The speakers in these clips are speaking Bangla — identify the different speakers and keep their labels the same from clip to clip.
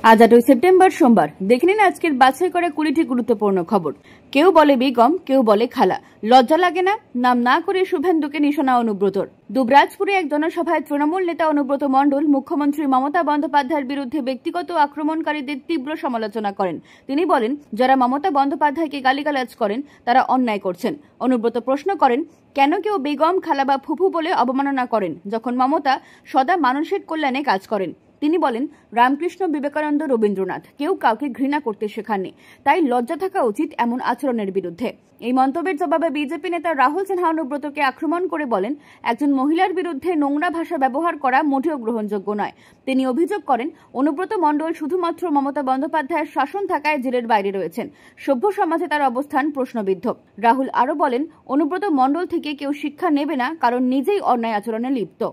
Speaker 1: আজ 8 সেপ্টেম্বর সোমবার। দেখে নিন আজকের বাছাই করা 20টি গুরুত্বপূর্ণ খবর। কেউ বলে বেগম, কেউ বলে খালা। লজ্জা লাগে না? নাম না করে শুভেন্দুকে নিশানা অনুব্রতর। দুবরাজপুরে এক জনসভায় তৃণমূল নেতা অনুব্রত মণ্ডল মুখ্যমন্ত্রী মমতা বন্দ্যোপাধ্যায়ের বিরুদ্ধে ব্যক্তিগত আক্রমণকারীদের তীব্র সমালোচনা করেন। তিনি বলেন, যারা মমতা বন্দ্যোপাধ্যায়কে গালিগালাজ করেন তারা অন্যায় করছেন। অনুব্রত প্রশ্ন করেন, কেন কেউ বেগম, খালা বা ফুফু বলে অবমাননা করেন যখন মমতা সদা মানুষের কল্যাণে কাজ করেন? তিনি বলেন, রামকৃষ্ণ, বিবেকানন্দ, রবীন্দ্রনাথ কেউ কাউকে ঘৃণা করতে শেখাননি, তাই লজ্জা থাকা উচিত এমন আচরণের বিরুদ্ধে। এই মন্তব্যের জবাবে বিজেপি নেতা রাহুল সিনহা অনুব্রতকে আক্রমণ করে বলেন, একজন মহিলার বিরুদ্ধে নোংরা ভাষা ব্যবহার করা মোটেও গ্রহণযোগ্য নয়। তিনি অভিযোগ করেন, অনুব্রত মণ্ডল শুধুমাত্র মমতা বন্দ্যোপাধ্যায়ের শাসন থাকায় জেলের বাইরে রয়েছেন। সভ্য সমাজে তার অবস্থান প্রশ্নবিদ্ধ। রাহুল আরও বলেন, অনুব্রত মণ্ডল থেকে কেউ শিক্ষা নেবে না, কারণ নিজেই অন্যায় আচরণে লিপ্ত।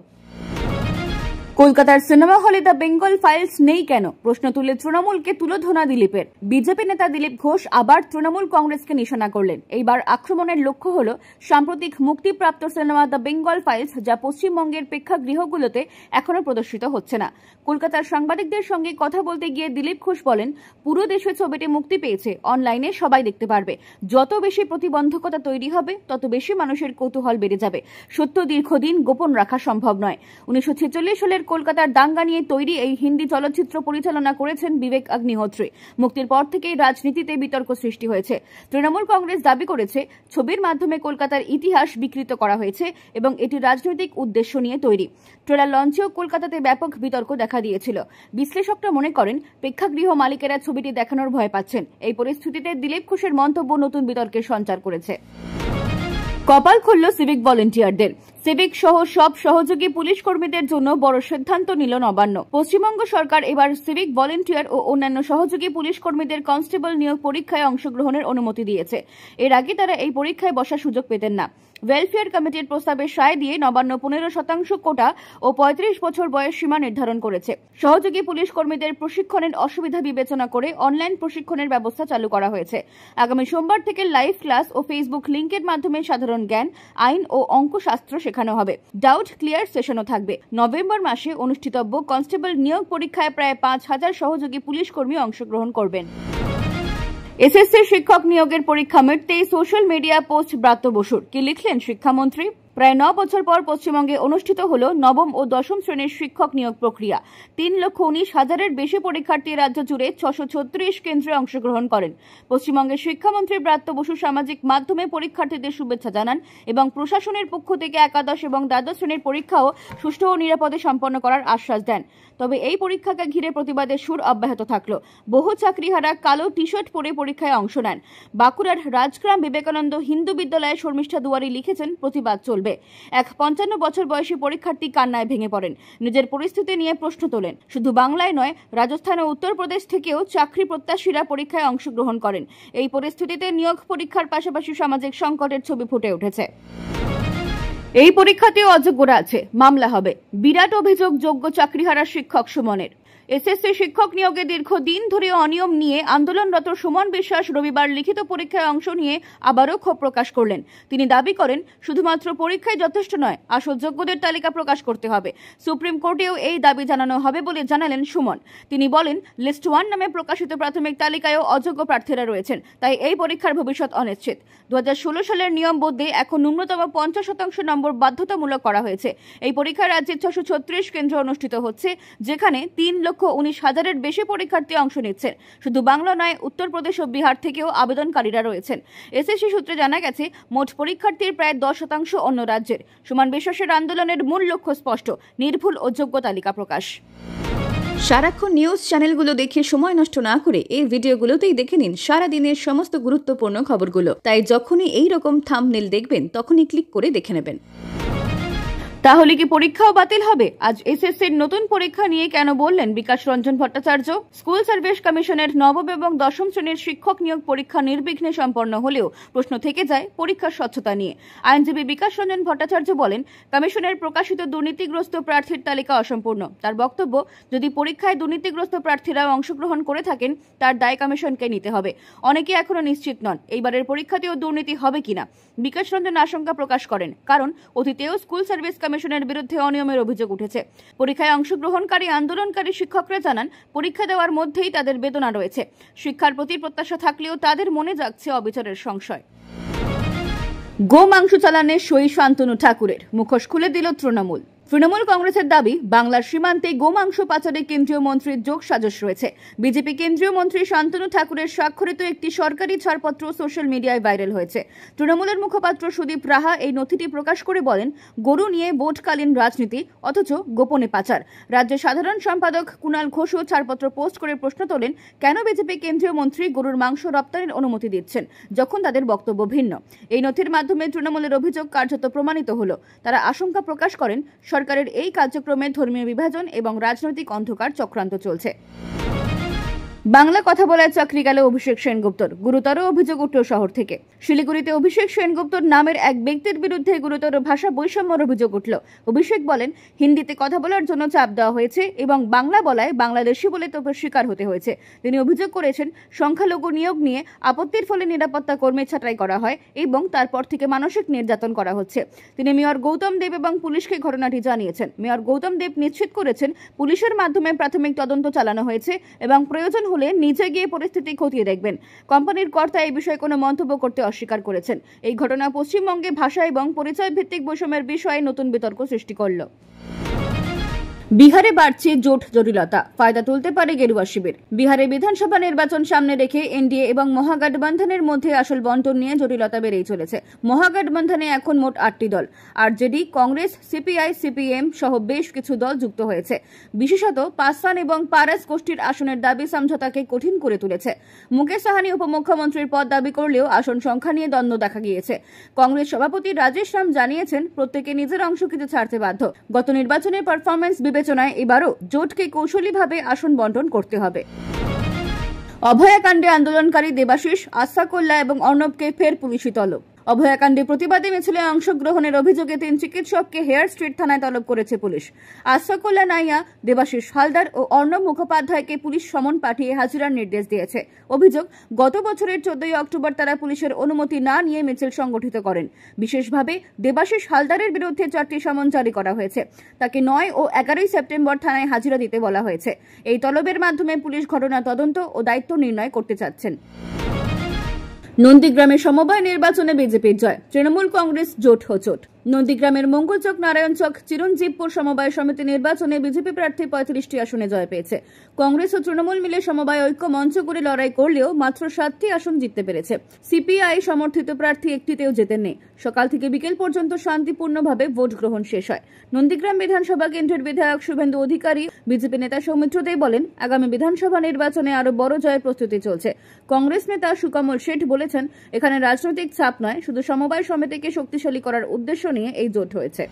Speaker 1: কলকাতার সিনেমা হলে দ্য বেঙ্গল ফাইলস নেই কেন? প্রশ্ন তুলে তৃণমূলকে তুলোধনা দিলীপের। বিজেপি নেতা দিলীপ ঘোষ আবার তৃণমূল কংগ্রেসকে নিশানা করলেন। এইবার আক্রমণের লক্ষ্য হল সাম্প্রতিক মুক্তিপ্রাপ্ত সিনেমা দ্য বেঙ্গল ফাইলস, যা পশ্চিমবঙ্গের প্রেক্ষাগৃহগুলোতে এখনো প্রদর্শিত হচ্ছে না। কলকাতার সাংবাদিকদের সঙ্গে কথা বলতে গিয়ে দিলীপ ঘোষ বলেন, পুরো দেশে ছবিটি মুক্তি পেয়েছে, অনলাইনে সবাই দেখতে পারবে। যত বেশি প্রতিবন্ধকতা তৈরি হবে তত বেশি মানুষের কৌতূহল বেড়ে যাবে। সত্য দীর্ঘদিন গোপন রাখা সম্ভব নয়। 1946 সালের কলকাতার দাঙ্গা নিয়ে তৈরি এই হিন্দি চলচ্চিত্র পরিচালনা করেছেন বিবেক অগ্নিহোত্রী। মুক্তির পর থেকেই রাজনীতিতে বিতর্ক সৃষ্টি হয়েছে। তৃণমূল কংগ্রেস দাবি করেছে, ছবির মাধ্যমে কলকাতার ইতিহাস বিকৃত করা হয়েছে এবং এটি রাজনৈতিক উদ্দেশ্য নিয়ে তৈরি। ট্রেলার লঞ্চেও কলকাতাতে ব্যাপক বিতর্ক দেখা দিয়েছিল। বিশ্লেষকরা মনে করেন, প্রেক্ষাগৃহ মালিকেরা ছবিটি দেখানোর ভয় পাচ্ছেন। এই পরিস্থিতিতে দিলীপ ঘোষের মন্তব্য নতুন বিতর্কের সঞ্চার করেছে। কপাল খুলল সিভিক ভলেন্টিয়ারদের। সিভিক সহ সব সহযোগী পুলিশ কর্মীদের জন্য বড় সিদ্ধান্ত নিল নবান্ন। পশ্চিমবঙ্গ সরকার এবার সিভিক ভলেন্টিয়ার ও অন্যান্য সহযোগী পুলিশ কর্মীদের কনস্টেবল নিয়োগ পরীক্ষায় অংশগ্রহণের অনুমতি দিয়েছে। এর আগে তারা এই পরীক্ষায় বসার সুযোগ পেতেন না। ওয়েলফেয়ার কমিটির প্রস্তাবে সায় দিয়ে নবান্ন 15% কোটা ও 35 বছর বয়স সীমা নির্ধারণ করেছে। সহযোগী পুলিশ কর্মীদের প্রশিক্ষণের অসুবিধা বিবেচনা করে অনলাইন প্রশিক্ষণের ব্যবস্থা চালু করা হয়েছে। আগামী সোমবার থেকে লাইভ ক্লাস ও ফেসবুক লিঙ্কের মাধ্যমে সাধারণ জ্ঞান, আইন ও অঙ্কশাস্ত্র শেখানো হবে। ডাউট ক্লিয়ার সেশনও থাকবে। নভেম্বর মাসে অনুষ্ঠিতব্য কনস্টেবল নিয়োগ পরীক্ষায় প্রায় 5000 সহযোগী পুলিশ কর্মী অংশগ্রহণ করবেন। এসএসসি শিক্ষক নিয়োগের পরীক্ষা মিটতেই সোশ্যাল মিডিয়া পোস্ট ব্রাত্য বসুর। কি লিখলেন শিক্ষামন্ত্রী? প্রায় 9 বছর পর পশ্চিমবঙ্গে অনুষ্ঠিত হল নবম ও দশম শ্রেণীর শিক্ষক নিয়োগ প্রক্রিয়া। 3,19,000-এর বেশি পরীক্ষার্থী রাজ্য জুড়ে 636 কেন্দ্রে অংশগ্রহণ করেন। পশ্চিমবঙ্গের শিক্ষামন্ত্রী ব্রাত্য বসু সামাজিক মাধ্যমে পরীক্ষার্থীদের শুভেচ্ছা জানান এবং প্রশাসনের পক্ষ থেকে একাদশ এবং দ্বাদশ শ্রেণীর পরীক্ষাও সুষ্ঠু ও নিরাপদে সম্পন্ন করার আশ্বাস দেন। তবে এই পরীক্ষাকে ঘিরে প্রতিবাদের সুর অব্যাহত থাকল। বহু চাকরিহারা কালো টি শার্ট পরে পরীক্ষায় অংশ নেন। বাঁকুড়ার রাজগ্রাম বিবেকানন্দ হিন্দু বিদ্যালয়ে শর্মিষ্ঠা দুয়ারি লিখেছেন, প্রতিবাদ চলবে। এক 55 বছর বয়সী পরীক্ষার্থী কান্নায় ভেঙে পড়েন। নিজের পরিস্থিতি নিয়ে প্রশ্ন তোলেন। শুধু বাংলায় নয়, রাজস্থান ও উত্তরপ্রদেশ থেকেও চাকরি প্রত্যাশীরা পরীক্ষায় অংশগ্রহণ করেন। এই পরিস্থিতিতে নিয়োগ পরীক্ষার পাশাপাশি সামাজিক সংকটের ছবি ফুটে উঠেছে। এই পরীক্ষাতেও অযোগ্যরা আছে, মামলা হবে। বিরাট অভিযোগ যোগ্য চাকরিহারা শিক্ষক সুমনের। এসএসসি শিক্ষক নিয়োগে দীর্ঘদিন ধরে অনিয়ম নিয়ে আন্দোলনরত সুমন বিশ্বাস রবিবার লিখিত পরীক্ষায় অংশ নিয়ে আবারও ক্ষোভ প্রকাশ করলেন। তিনি দাবি করেন, শুধুমাত্র পরীক্ষায় যথেষ্ট নয়, আসল যোগ্যদের তালিকা প্রকাশ করতে হবে। সুপ্রিম কোর্টেও এই দাবি জানানো হবে বলে জানালেন সুমন। তিনি বলেন, লিস্ট 1 নামে প্রকাশিত প্রাথমিক তালিকায়ও অযোগ্য প্রার্থীরা রয়েছেন, তাই এই পরীক্ষার ভবিষ্যৎ অনিশ্চিত। 2016 সালের নিয়ম বদলে এখন ন্যূনতম 50% নম্বর বাধ্যতামূলক করা হয়েছে। এই পরীক্ষায় রাজ্যে 636 কেন্দ্র অনুষ্ঠিত হচ্ছে, যেখানে 3,19,000-এর বেশি পরীক্ষার্থী অংশ নিচ্ছেন। শুধু বাংলা নয়, উত্তরপ্রদেশ ও বিহার থেকেও আবেদনকারীরা রয়েছেন। এসএসসি সূত্রে জানা গেছে, মোট পরীক্ষার্থীর প্রায় 10% অন্য রাজ্যের। সুমন বিশ্বাসের আন্দোলনের মূল লক্ষ্য স্পষ্ট, নির্ভুল ও যোগ্য তালিকা প্রকাশ। সারাক্ষণ নিউজ চ্যানেলগুলো দেখে সময় নষ্ট না করে এই ভিডিওগুলোতেই দেখে নিন সারা দিনের সমস্ত গুরুত্বপূর্ণ খবরগুলো। তাই যখনই এই রকম থাম্বনেল দেখবেন তখনই ক্লিক করে দেখে নেবেন। তাহলে কি পরীক্ষাও বাতিল হবে? আজ এসএসসির নতুন পরীক্ষা নিয়ে কেন বললেন বিকাশ রঞ্জন ভট্টাচার্য? স্কুল সার্ভিস কমিশনের নবম এবং দশম শ্রেণীর শিক্ষক নিয়োগ পরীক্ষা নির্বিঘ্নে সম্পন্ন হলেও প্রশ্ন থেকে যায় পরীক্ষার স্বচ্ছতা নিয়ে। আইনজীবী বিকাশ রঞ্জন ভট্টাচার্য বলেন, কমিশনের প্রকাশিত দুর্নীতিগ্রস্ত প্রার্থীর তালিকা অসম্পূর্ণ। তার বক্তব্য, যদি পরীক্ষায় দুর্নীতিগ্রস্ত প্রার্থীরাও অংশগ্রহণ করে থাকেন তার দায় কমিশনকে নিতে হবে। অনেকে এখনো নিশ্চিত নন এইবারের পরীক্ষাতেও দুর্নীতি হবে কিনা। বিকাশ রঞ্জন আশঙ্কা প্রকাশ করেন, কারণ অতীতেও স্কুল সার্ভিস কমিশনের বিরুদ্ধে অনিয়মের অভিযোগ উঠেছে। পরীক্ষায় অংশগ্রহণকারী আন্দোলনকারী শিক্ষকরা জানান, পরীক্ষা দেওয়ার মধ্যেই তাদের বেদনা রয়েছে। শিক্ষার প্রতি প্রত্যাশা থাকলেও তাদের মনে জাগছে অবিচারের সংশয়। গো মাংস চালানে সই শান্তনু ঠাকুরের, মুখোশ খুলে দিল তৃণমূল। তৃণমূল কংগ্রেসের দাবি, বাংলার সীমান্তে গোমাংস পাচারে কেন্দ্রীয় মন্ত্রীর যোগ সাজশ রয়েছে। বিজেপি কেন্দ্রীয় মন্ত্রী শান্তনু ঠাকুরের স্বাক্ষরিত একটি সরকারি ছাড়পত্র সোশ্যাল মিডিয়ায় ভাইরাল হয়েছে। তৃণমূলের মুখপাত্র সুদীপ রাহা এই নথিটি প্রকাশ করে বলেন, গরু নিয়ে ভোটকালীন রাজনীতি, অথচ গোপনে পাচার। রাজ্যের সাধারণ সম্পাদক কুণাল ঘোষও ছাড়পত্র পোস্ট করে প্রশ্ন তোলেন, কেন বিজেপি কেন্দ্রীয় মন্ত্রী গরুর মাংস রপ্তানির অনুমতি দিচ্ছেন যখন তাদের বক্তব্য ভিন্ন। এই নথির মাধ্যমে তৃণমূলের অভিযোগ কার্যত প্রমাণিত হল। তারা আশঙ্কা প্রকাশ করেন, সরকারের এই কার্যক্রমে ধর্মীয় বিভাজন এবং রাজনৈতিক অন্ধকার চক্রান্ত চলছে। বাংলা কথা বলায় চাকরি গেল অভিষেক সেনগুপ্তর, গুরুতর অভিযোগ উঠল শহর থেকে। শিলিগুড়িতে অভিষেক সেনগুপ্তর নামের এক ব্যক্তির বিরুদ্ধে গুরুতর ভাষা বৈষম্যের অভিযোগ উঠল। অভিষেক বলেন, হিন্দিতে কথা বলার জন্য চাপ দেওয়া হয়েছে এবং বাংলা বলায় বাংলাদেশি বলে তোপের শিকার হতে হয়েছে। তিনি অভিযোগ করেছেন, সংখ্যালঘু নিয়োগ নিয়ে আপত্তির ফলে নিরাপত্তা কর্মী ছাঁটাই করা হয় এবং তারপর থেকে মানসিক নির্যাতন করা হচ্ছে। তিনি মেয়র গৌতম দেব এবং পুলিশকে ঘটনাটি জানিয়েছেন। মেয়র গৌতম দেব নিশ্চিত করেছেন, পুলিশের মাধ্যমে প্রাথমিক তদন্ত চালানো হয়েছে এবং প্রয়োজন হলে নিজে গিয়ে পরিস্থিতি খতিয়ে দেখবেন। কোম্পানির কর্তা এই বিষয়ে কোনো মন্তব্য করতে অস্বীকার করেছেন। এই ঘটনা পশ্চিমবঙ্গে ভাষা এবং পরিচয় ভিত্তিক বৈষম্যের বিষয়ে নতুন বিতর্ক সৃষ্টি করল। বিহারে বাড়ছে জোট জটিলতা, ফায়দা তুলতে পারে গেরুয়া শিবির। বিহারে বিধানসভা নির্বাচন সামনে রেখে এনডিএ এবং মহাগঠবন্ধনের মধ্যে আসল বন্টন নিয়ে জটিলতা বেড়েই চলেছে। মহাগঠবন্ধনে এখন মোট 8টি দল, আরজেডি, কংগ্রেস, সিপিআই, সিপিএম সহ বেশ কিছু দল যুক্ত হয়েছে। বিশেষত পাসওয়ান এবং পারাস গোষ্ঠীর আসনের দাবি সমঝোতাকে কঠিন করে তুলেছে। মুকেশ সাহানি উপমুখ্যমন্ত্রীর পদ দাবি করলেও আসন সংখ্যা নিয়ে দ্বন্দ্ব দেখা গিয়েছে। কংগ্রেস সভাপতি রাজেশ রাম জানিয়েছেন, প্রত্যেকে নিজের অংশ কিছু ছাড়তে বাধ্য। গত নির্বাচনের পারফরমেন্স বিবেচনায় এবারও জোটকে কৌশলীভাবে আসন বন্টন করতে হবে। অভয়াকাণ্ডে আন্দোলনকারী দেবাশিস, আশাকোল্লা এবং অর্ণবকে ফের পুলিশি তলব। অভয়াকাণ্ডে প্রতিবাদী মিছিলে অংশগ্রহণের অভিযোগে 3 চিকিৎসককে হেয়ার স্ট্রিট থানায় তলব করেছে পুলিশ। আশাকোল্লা নাইয়া, দেবাশিস হালদার ও অর্ণব মুখোপাধ্যায়কে পুলিশ সমন পাঠিয়ে হাজিরার নির্দেশ দিয়েছে। অভিযোগ, গত বছরের 14 অক্টোবর তারা পুলিশের অনুমতি না নিয়ে মিছিল সংগঠিত করেন। বিশেষভাবে দেবাশিস হালদারের বিরুদ্ধে 4টি সমন জারি করা হয়েছে। তাকে 9 ও 11 সেপ্টেম্বর থানায় হাজিরা দিতে বলা হয়েছে। এই তলবের মাধ্যমে পুলিশ ঘটনা তদন্ত ও দায়িত্ব নির্ণয় করতে চাচ্ছেন। নন্দীগ্রামে সমবায় নির্বাচনে বিজেপির জয়, তৃণমূল কংগ্রেস জোট হোঁচট। নন্দীগ্রামের মঙ্গলচক, নারায়ণচক, চিরঞ্জীবপুর সমবায় সমিতি নির্বাচনে বিজেপি প্রার্থী 35টি আসনে জয় পেয়েছে। কংগ্রেস ও তৃণমূল মিলে সমবায় ঐক্য মঞ্চ করে লড়াই করলেও মাত্র 7টি আসন জিততে পেরেছে। সিপিআই সমর্থিত প্রার্থী একটিতেও জেতেননি। সকাল থেকে বিকেল পর্যন্ত শান্তিপূর্ণভাবে ভোট গ্রহণ শেষ হয়। নন্দীগ্রাম বিধানসভা কেন্দ্রের বিধায়ক শুভেন্দু অধিকারী, বিজেপি নেতা সৌমিত্র দে বলেন, আগামী বিধানসভা নির্বাচনে আরো বড় জয়ের প্রস্তুতি চলছে। কংগ্রেস নেতা সুকমল শেঠ বলেছেন, এখানে রাজনৈতিক চাপ নয়, শুধু সমবায় সমিতিকে শক্তিশালী করার উদ্দেশ্য নিয়ে এই জোট হয়েছে।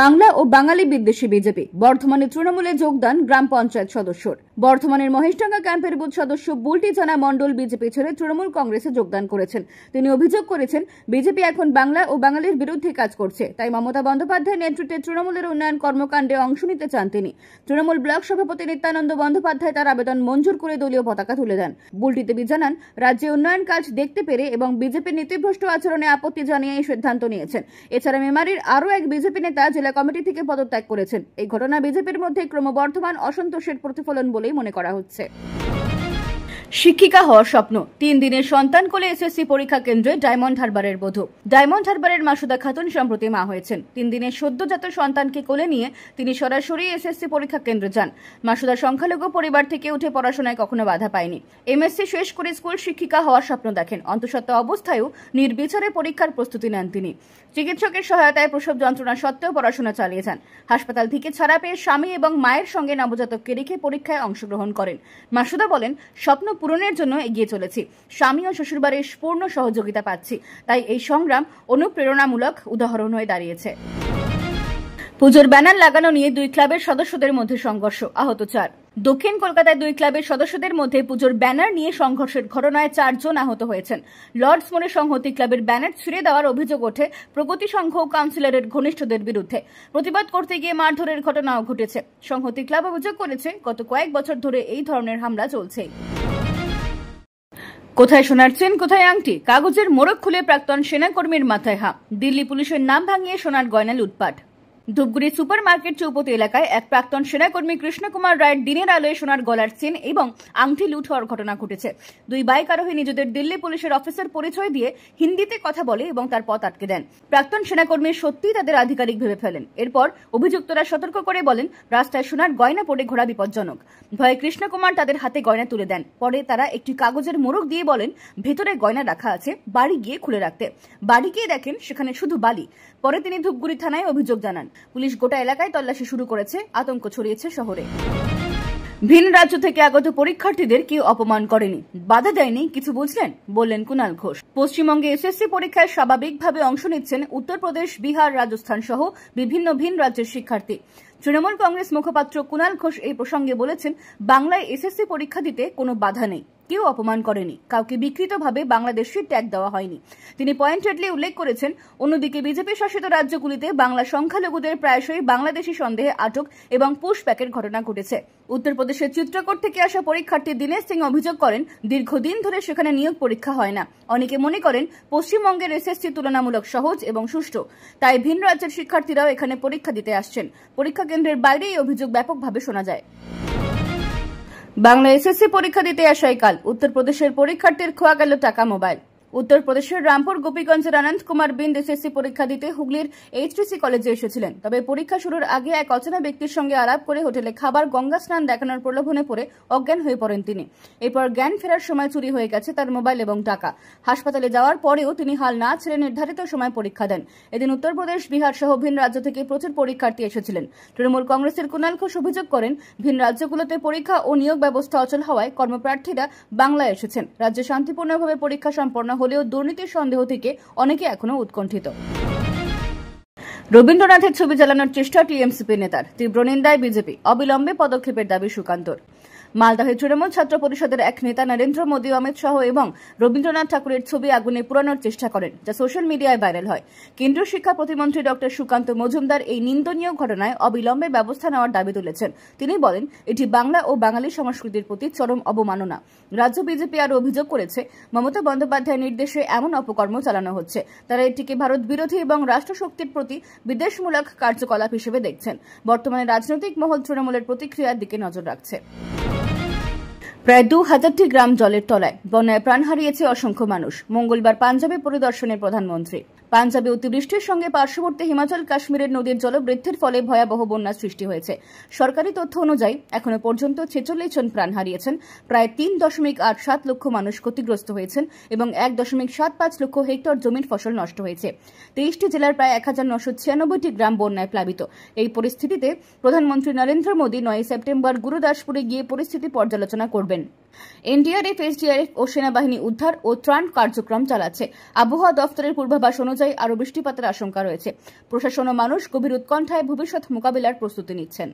Speaker 1: বাংলা ও বাঙালি বিদ্বেষী বিজেপি, বর্ধমানে তৃণমূলে যোগদান গ্রাম পঞ্চায়েত সদস্যর। বর্ধমানের মহেশডাঙ্গা ক্যাম্পের বুথ সদস্য বুলটি জানা মণ্ডল বিজেপি ছেড়ে তৃণমূল কংগ্রেসে যোগদান করেছেন। তিনি অভিযোগ করেছেন, বিজেপি এখন বাংলা ও বাঙালির বিরুদ্ধে কাজ করছে, তাই মমতা বন্দ্যোপাধ্যায়ের নেতৃত্বে তৃণমূলের উন্নয়ন কর্মকাণ্ডে অংশ নিতে চান তিনি। তৃণমূল ব্লক সভাপতি নিত্যানন্দ বন্দ্যোপাধ্যায় তার আবেদন মঞ্জুর করে দলীয় পতাকা তুলে দেন। বুলটি দেবী জানান, রাজ্যে উন্নয়ন কাজ দেখতে পেরে এবং বিজেপির নীতিভ্রষ্ট আচরণে আপত্তি জানিয়ে এই সিদ্ধান্ত নিয়েছেন। এছাড়া মেমারির আরও এক বিজেপি নেতা জেলা কমিটি থেকে পদত্যাগ করেছেন। এই ঘটনা বিজেপির মধ্যে ক্রমবর্ধমান অসন্তোষের প্রতিফলন বলেই মনে করা হচ্ছে। শিক্ষিকা হওয়ার স্বপ্ন, 3 দিনের সন্তান কোলে এসএসসি পরীক্ষা কেন্দ্রে ডায়মন্ড হারবারের বধূ। ডায়মন্ড হারবারের মাসুদা খাতুন সম্প্রতি মা হয়েছেন। 3 দিনের সদ্যজাত সন্তানকে কোলে নিয়ে তিনি সরাসরি এসএসসি পরীক্ষা কেন্দ্রে যান। মাসুদা সংখ্যালঘু পরিবার থেকে উঠে পড়াশোনায় কখনো বাধা পায়নি। এমএসসি শেষ করে স্কুল শিক্ষিকা হওয়ার স্বপ্ন দেখেন। অন্তঃসত্ত্বা অবস্থায়ও নির্বিচারে পরীক্ষার প্রস্তুতি নেন তিনি। চিকিৎসকের সহায়তায় প্রসব যন্ত্রণা সত্ত্বেও পড়াশোনা চালিয়ে যান। হাসপাতাল থেকে ছাড়া পেয়ে স্বামী এবং মায়ের সঙ্গে নবজাতককে রেখে পরীক্ষায় অংশগ্রহণ করেন। মাসুদা বলেন, স্বপ্ন পূরণের জন্য এগিয়ে চলেছি। স্বামী ও শ্বশুরবাড়ির পূর্ণ সহযোগিতা পাচ্ছি, তাই এই সংগ্রাম অনুপ্রেরণামূলক উদাহরণ হয়ে দাঁড়িয়েছে। পুজোর ব্যানার লাগানো নিয়ে 2 ক্লাবের সদস্যদের মধ্যে সংঘর্ষ, আহত 4। দক্ষিণ কলকাতায় 2 ক্লাবের সদস্যদের মধ্যে পুজোর ব্যানার নিয়ে সংঘর্ষের ঘটনায় 4 জন আহত হয়েছেন। লর্ডস মোড়ে সংহতি ক্লাবের ব্যানার ছিঁড়ে দেওয়ার অভিযোগ ওঠে প্রগতি সংঘ ও কাউন্সিলরের ঘনিষ্ঠদের বিরুদ্ধে। প্রতিবাদ করতে গিয়ে মারধরের ঘটনাও ঘটেছে। সংহতি ক্লাব অভিযোগ করেছে, গত কয়েক বছর ধরে এই ধরনের হামলা চলছে। কোথায় সোনার চেন, কোথায় আংটি, কাগজের মোড়ক খুলে প্রাক্তন সেনাকর্মীর মাথায় হাত। দিল্লি পুলিশের নাম ভাঙিয়ে সোনার গয়না লুটপাট। ধূপগুড়ি সুপার মার্কেট চৌপতি এলাকায় এক প্রাক্তন সেনাকর্মী কৃষ্ণ কুমার রায়ের দিনের আলোয় সোনার গলার চেন এবং আংটি লুট হওয়ার ঘটনা ঘটেছে। দুই বাইক আরোহী নিজেদের দিল্লি পুলিশের অফিসার পরিচয় দিয়ে হিন্দিতে কথা বলে এবং তার পথ আটকে দেন। প্রাক্তন সেনাকর্মী সত্যিই তাদের আধিকারিক ভেবে ফেলেন। এরপর অভিযুক্তরা সতর্ক করে বলেন রাস্তায় সোনার গয়না পড়ে ঘোরা বিপজ্জনক। ভয়ে কৃষ্ণ কুমার তাদের হাতে গয়না তুলে দেন। পরে তারা একটি কাগজের মোড়ক দিয়ে বলেন ভেতরে গয়না রাখা আছে, বাড়ি গিয়ে খুলে রাখতে। বাড়ি গিয়ে দেখেন সেখানে শুধু বালি। পরে তিনি ধূপগুড়ি থানায় অভিযোগ জানান। পুলিশ গোটা এলাকায় তল্লাশি শুরু করেছে। আতঙ্ক ছড়িয়েছে শহরে। ভিন রাজ্য থেকে আগত পরীক্ষার্থীদের কেউ অপমান করেনি, বাধা দেয়নি, কিছু বুঝলেন, বললেন কুণাল ঘোষ। পশ্চিমবঙ্গে এসএসসি পরীক্ষায় স্বাভাবিকভাবে অংশ নিচ্ছেন উত্তরপ্রদেশ, বিহার, রাজস্থান সহ বিভিন্ন ভিন রাজ্যের শিক্ষার্থী। তৃণমূল কংগ্রেস মুখপাত্র কুণাল ঘোষ এই প্রসঙ্গে বলেছেন, বাংলায় এসএসসি পরীক্ষা দিতে কোনো বাধা নেই, কেউ অপমান করেনি, কাউকে বিকৃতভাবে বাংলাদেশি ট্যাগ দেওয়া হয়নি। তিনি পয়েন্টেডলি উল্লেখ করেছেন, অন্যদিকে বিজেপি শাসিত রাজ্যগুলিতে বাংলা সংখ্যালঘুদের প্রায়শই বাংলাদেশি সন্দেহে আটক এবং পুশব্যাকের ঘটনা ঘটেছে। উত্তরপ্রদেশের চিত্রকোট থেকে আসা পরীক্ষার্থী দীনেশ সিং অভিযোগ করেন, দীর্ঘদিন ধরে সেখানে নিয়োগ পরীক্ষা হয় না। অনেকে মনে করেন পশ্চিমবঙ্গের এসএসসি তুলনামূলক সহজ এবং সুষ্ঠু, তাই ভিন রাজ্যের শিক্ষার্থীরাও এখানে পরীক্ষা দিতে আসছেন। পরীক্ষা কেন্দ্রের বাইরে এই অভিযোগ ব্যাপকভাবে শোনা যায়। বাংলা এসএসসি পরীক্ষা দিতে আসাই কাল উত্তরপ্রদেশের পরীক্ষার্থীর খোয়া গেল টাকা, মোবাইল। উত্তরপ্রদেশের রামপুর গোপীগঞ্জের আনন্দ কুমার বিন্দ এসএসসি পরীক্ষা দিতে হুগলির এইচটিসি কলেজে এসেছিলেন। তবে পরীক্ষা শুরুর আগে এক অচেনা ব্যক্তির সঙ্গে আলাপ করে হোটেলে খাবার, গঙ্গা স্নান দেখানোর প্রলোভনে পড়ে অজ্ঞান হয়ে পড়েন তিনি। এরপর জ্ঞান ফেরার সময় চুরি হয়ে গেছে তার মোবাইল এবং টাকা। হাসপাতালে যাওয়ার পরেও তিনি হাল না ছেড়ে নির্ধারিত সময় পরীক্ষা দেন। এদিন উত্তরপ্রদেশ, বিহার সহ ভিন রাজ্য থেকে প্রচুর পরীক্ষার্থী এসেছিলেন। তৃণমূল কংগ্রেসের কুণাল ঘোষ অভিযোগ করেন, ভিন রাজ্যগুলোতে পরীক্ষা ও নিয়োগ ব্যবস্থা অচল হওয়ায় কর্মপ্রার্থীরা বাংলায় এসেছেন। রাজ্যে শান্তিপূর্ণভাবে পরীক্ষা সম্পন্ন হলেও দুর্নীতির সন্দেহ থেকে অনেকে এখনো উৎকণ্ঠিত। রবীন্দ্রনাথের ছবি জ্বালানোর চেষ্টা টিএমসিপি নেতার, তীব্র নিন্দায় বিজেপি, অবিলম্বে পদক্ষেপের দাবি সুকান্তর। মালদহে তৃণমূল ছাত্র পরিষদের এক নেতা নরেন্দ্র মোদী, অমিত শাহ এবং রবীন্দ্রনাথ ঠাকুরের ছবি আগুনে পোড়ানোর চেষ্টা করেন, যা সোশ্যাল মিডিয়ায় ভাইরাল হয়। কেন্দ্রীয় শিক্ষা প্রতিমন্ত্রী ডক্টর সুকান্ত মজুমদার এই নিন্দনীয় ঘটনায় অবিলম্বে ব্যবস্থা নেওয়ার দাবি তুলেছেন। তিনি বলেন, এটি বাংলা ও বাঙালি সংস্কৃতির প্রতি চরম অবমাননা। রাজ্য বিজেপি আরও অভিযোগ করেছে, মমতা বন্দ্যোপাধ্যায়ের নির্দেশে এমন অপকর্ম চালানো হচ্ছে। তারা এটিকে ভারত বিরোধী এবং রাষ্ট্রশক্তির প্রতি বিদ্বেষমূলক কার্যকলাপ হিসেবে দেখছেন। বর্তমানে রাজনৈতিক মহল তৃণমূলের প্রতিক্রিয়ার দিকে নজর রাখছে। প্রায় 2000টি গ্রাম জলের তলায়, বন্যায় প্রাণ হারিয়েছে অসংখ্য মানুষ। মঙ্গলবার পাঞ্জাবে পরিদর্শনে প্রধানমন্ত্রী। পাঞ্জাবে অতিবৃষ্টির সঙ্গে পার্শ্ববর্তী হিমাচল কাশ্মীরের নদীর জলবৃদ্ধির ফলে ভয়াবহ বন্যার সৃষ্টি হয়েছে। সরকারি তথ্য অনুযায়ী এখনো পর্যন্ত 46 জন প্রাণ হারিয়েছেন। প্রায় 3.87 লক্ষ মানুষ ক্ষতিগ্রস্ত হয়েছেন এবং 1.75 লক্ষ হেক্টর জমির ফসল নষ্ট হয়েছে। 23টি জেলার প্রায় 1996টি গ্রাম বন্যায় প্লাবিত। এই পরিস্থিতিতে প্রধানমন্ত্রী নরেন্দ্র মোদী 9 সেপ্টেম্বর গুরুদাসপুরে গিয়ে পরিস্থিতি পর্যালোচনা করবেন। এনডিআরএফ, এসডিআরএফ ও সেনাবাহিনী উদ্ধার ও ত্রাণ কার্যক্রম চালাচ্ছে। আবহাওয়া দফতরের পূর্বাভাস অনুযায়ী আরও বৃষ্টিপাতের আশঙ্কা রয়েছে। প্রশাসন ও মানুষ গভীর উৎকণ্ঠায় ভবিষ্যৎ মোকাবিলার প্রস্তুতি নিচ্ছেন।